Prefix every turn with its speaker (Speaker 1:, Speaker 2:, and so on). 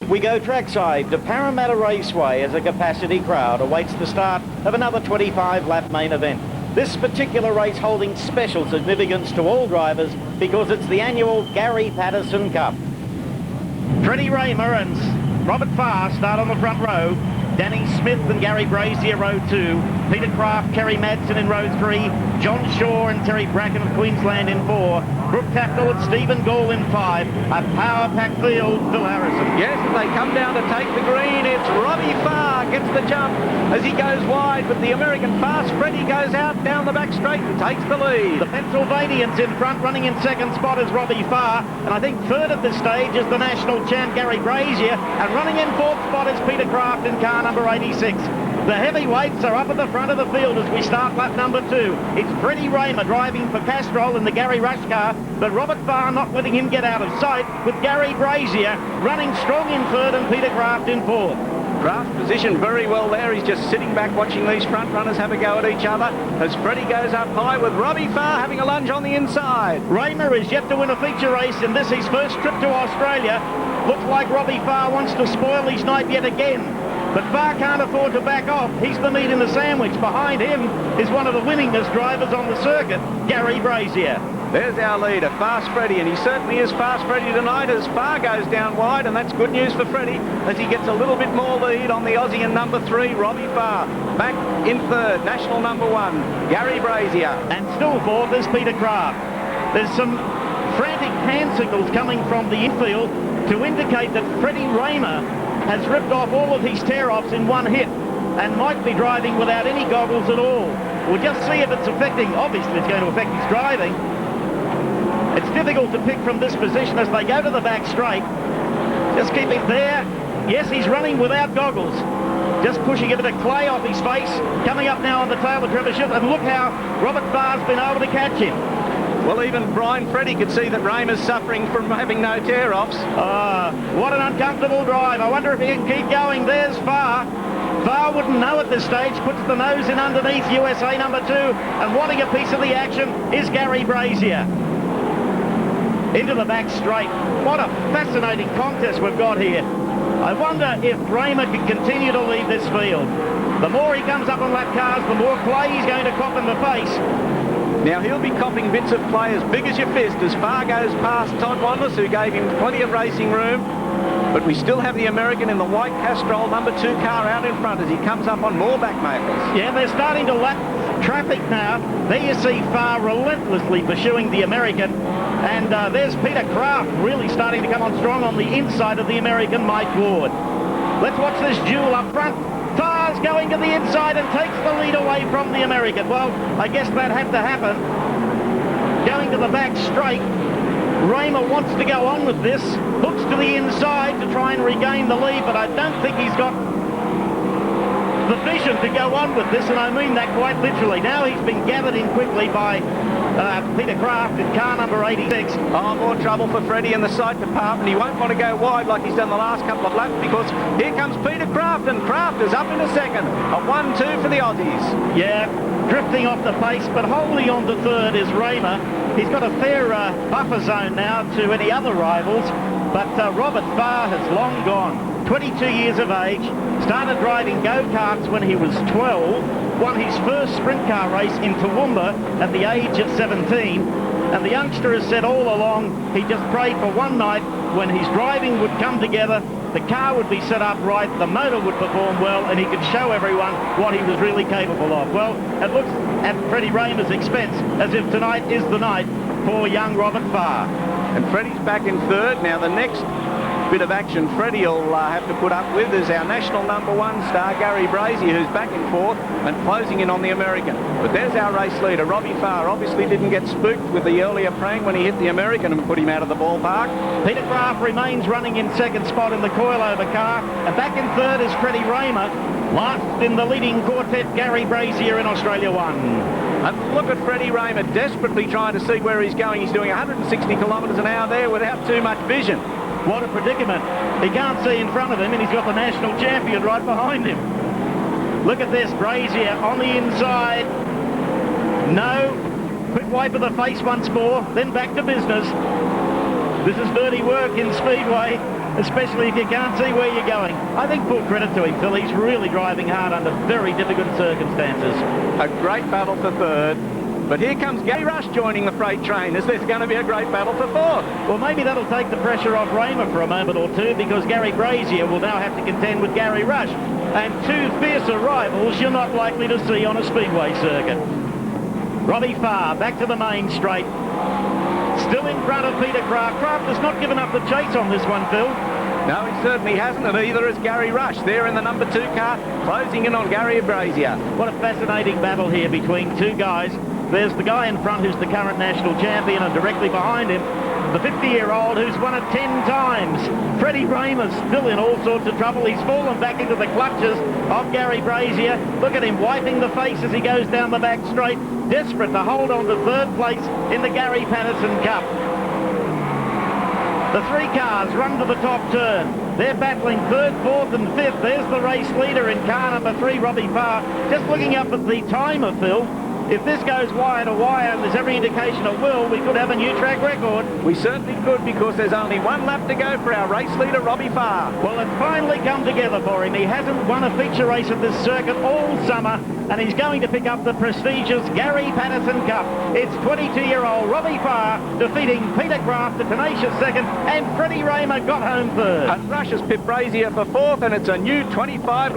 Speaker 1: We go trackside to Parramatta Raceway as a capacity crowd awaits the start of another 25-lap main event. This particular race holding special significance to all drivers because it's the annual Gary Patterson Cup. Freddie Raymer and Robert Farr start on the front row. Danny Smith and Gary Brazier, row 2. Peter Craft, Kerry Madsen in row 3. John Shaw and Terry Bracken of Queensland in 4. Brooke Tapnell and Stephen Gall in 5. A power-packed field, Phil Harrison.
Speaker 2: Yes, as they come down to take the green, it's Robbie Farr gets the jump as he goes wide, but the American fast Freddie goes out down the back straight and takes the lead.
Speaker 1: The Pennsylvanians in front, running in second spot is Robbie Farr, and I think third at this stage is the national champ Gary Brazier, and running in fourth spot is Peter Craft in car number 86. The heavyweights are up at the front of the field as we start lap number 2. It's Freddie Raymer driving for Castrol in the Gary Rush car, but Robert Farr not letting him get out of sight, with Gary Brazier running strong in third and Peter Craft in fourth.
Speaker 2: Craft positioned very well there. He's just sitting back watching these front runners have a go at each other as Freddie goes up high with Robbie Farr having a lunge on the inside.
Speaker 1: Raymer is yet to win a feature race in this his first trip to Australia. Looks like Robbie Farr wants to spoil his night yet again. But Farr can't afford to back off. He's the meat in the sandwich. Behind him is one of the winningest drivers on the circuit, Gary Brazier.
Speaker 2: There's our leader, Fast Freddie, and he certainly is Fast Freddie tonight as Farr goes down wide, and that's good news for Freddie as he gets a little bit more lead on the Aussie in number 3, Robbie Farr. Back in third, national number 1, Gary Brazier.
Speaker 1: And still fourth is Peter Craft. There's some frantic hand signals coming from the infield to indicate that Freddie Raymer has ripped off all of his tear-offs in one hit and might be driving without any goggles at all. We'll just see if it's affecting, obviously it's going to affect his driving. It's difficult to pick from this position as they go to the back straight. Just keep it there. Yes, he's running without goggles. Just pushing a bit of clay off his face. Coming up now on the tail of Trevor Schiff, and look how Robert Farr's been able to catch him.
Speaker 2: Well, even Brian Freddie could see that Raymer's suffering from having no tear-offs.
Speaker 1: What an uncomfortable drive. I wonder if he can keep going. There's Farr. Farr wouldn't know at this stage. Puts the nose in underneath USA number 2. And wanting a piece of the action is Gary Brazier. Into the back straight. What a fascinating contest we've got here. I wonder if Raymer can continue to lead this field. The more he comes up on lap cars, the more clay he's going to cop in the face.
Speaker 2: Now he'll be copping bits of play as big as your fist as Farr goes past Todd Wanless, who gave him plenty of racing room. But we still have the American in the white Castrol number 2 car out in front as he comes up on more backmakers.
Speaker 1: Yeah, they're starting to lap traffic now. There you see Farr relentlessly pursuing the American. And there's Peter Craft really starting to come on strong on the inside of the American, Mike Ward. Let's watch this duel up front. Farr's going to the inside and takes the lead away from the American. Well, I guess that had to happen. Going to the back straight. Raymer wants to go on with this. Looks to the inside to try and regain the lead, but I don't think he's got the vision to go on with this, and I mean that quite literally. Now he's been gathered in quickly by Peter Craft in car number 86.
Speaker 2: Oh, more trouble for Freddie in the side department. He won't want to go wide like he's done the last couple of laps because here comes Peter Craft, and Craft is up in a second. A 1-2 for the Aussies.
Speaker 1: Yeah, drifting off the pace, but holding on to third is Raymer. He's got a fair buffer zone now to any other rivals, but Robert Farr has long gone. 22 years of age, started driving go-karts when he was 12, won his first sprint car race in Toowoomba at the age of 17, and the youngster has said all along he just prayed for one night when his driving would come together, the car would be set up right, the motor would perform well, and he could show everyone what he was really capable of. Well, it looks at Freddie Raymer's expense as if tonight is the night for young Robert Farr.
Speaker 2: And Freddie's back in third. Now the next bit of action Freddie will have to put up with is our national number 1 star Gary Brazier, who's back in fourth and closing in on the American. But there's our race leader, Robbie Farr. Obviously didn't get spooked with the earlier prang when he hit the American and put him out of the ballpark.
Speaker 1: Peter Craft remains running in second spot in the coilover car, and back in third is Freddie Raymer. Last in the leading quartet, Gary Brazier in Australia 1.
Speaker 2: And look at Freddie Raymer desperately trying to see where he's going. He's doing 160 kilometres an hour there without too much vision.
Speaker 1: What a predicament. He can't see in front of him, and he's got the national champion right behind him. Look at this, Brazier on the inside. No. Quick wipe of the face once more, then back to business. This is dirty work in Speedway. especially if you can't see where you're going. I think full credit to him, Phil. He's really driving hard under very difficult circumstances.
Speaker 2: A great battle for third. But here comes Gary Rush joining the freight train. Is this going to be a great battle for fourth?
Speaker 1: Well, maybe that'll take the pressure off Raymer for a moment or two, because Gary Brazier will now have to contend with Gary Rush. And two fiercer rivals you're not likely to see on a speedway circuit. Robbie Farr back to the main straight. Still in front of Peter Kraft. Kraft has not given up the chase on this one, Phil.
Speaker 2: No, he certainly hasn't, and either has Gary Rush. There in the number 2 car, closing in on Gary Brazier.
Speaker 1: What a fascinating battle here between two guys. There's the guy in front who's the current national champion, and directly behind him, the 50-year-old who's won it 10 times. Freddie Raymer's still in all sorts of trouble. He's fallen back into the clutches of Gary Brazier. Look at him wiping the face as he goes down the back straight, desperate to hold on to third place in the Gary Patterson Cup. The three cars run to the top turn. They're battling third, fourth and fifth. There's the race leader in car number 3, Robbie Farr. Just looking up at the timer, Phil, if this goes wire to wire, and there's every indication it will, we could have a new track record.
Speaker 2: We certainly could, because there's only one lap to go for our race leader, Robbie Farr.
Speaker 1: Well, it's finally come together for him. He hasn't won a feature race at this circuit all summer, and he's going to pick up the prestigious Gary Patterson Cup. It's 22-year-old Robbie Farr defeating Peter Kraft, the tenacious second, and Freddie Raymer got home third.
Speaker 2: And Rush has pipped Brazier for fourth, and it's a new 25 lap